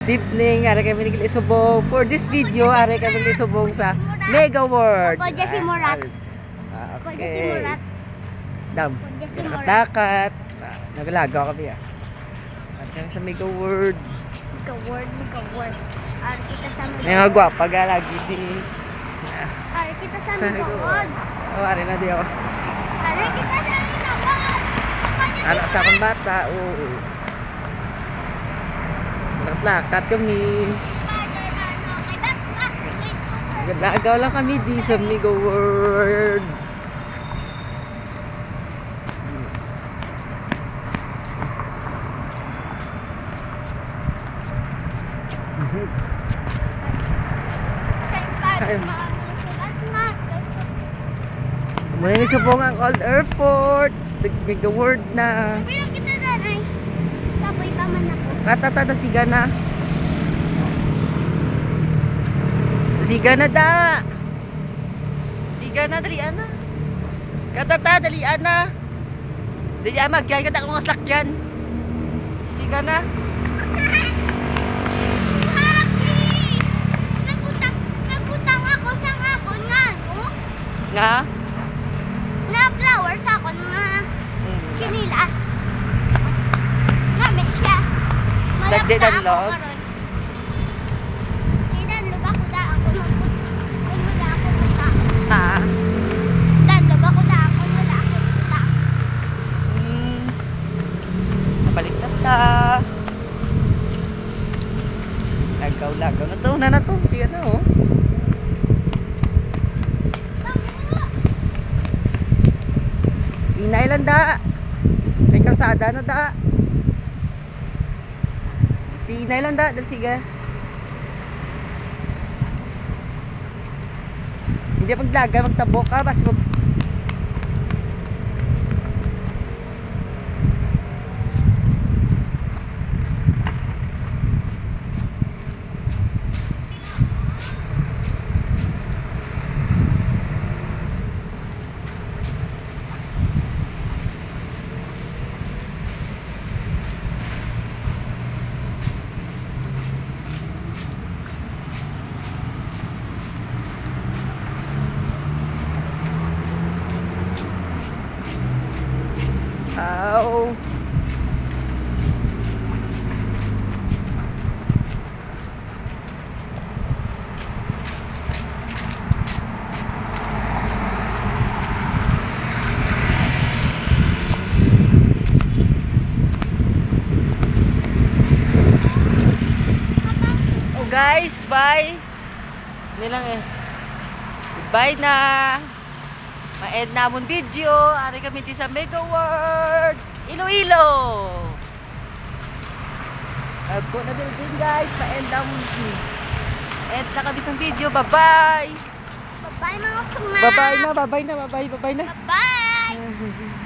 Evening, ari kami naglisubong. For this video, ari kami naglisubong sa Mega World. Ako, Jessie Murat. Okay. Dam, dakat. Naglagaw kami ah. At kami sa Mega World. Mega World. Ari kita sa Mega May mga gwapa lagi din. Ari kita sa Mega World. Oh, ari na di ako. Ari kita sa Mega World. Anak sa akong bata, oo. Lakat kami. Naglagaw lang kami di sa Mega World. Muna ni subong ang Old Airport. Mega World na. Pero kita na ay. Tapoy pa man ako. Katata siga na. Siga na da. Siga na dali ana. Katata dali ana. Dali ama gyay kada kong sakyan. Siga na. Nagutang ako sa ngakon nga. Nga? Na flowers ako nga. Chinilas. Gamit siya. Dagdi danlog. Danlog ako da ako wala ako puta. Ha? Danlog ako da ako wala ako puta. Baliktad ta. Lagaw na to. Na to. Sige na oh. Inay lang da. May kalsada na da. Si Inay lang da. Sige. Hindi maglaga. Magtabo ka. Basta ow. Oh guys, bye. Hindi lang eh. Bye na. Ma-end namon video. Ari kami di sa Mega World Iloilo. Ako na building guys. Ma-end namon. End na kami sa video. Bye-bye. Bye-bye mga tsuma. Bye-bye na. Bye.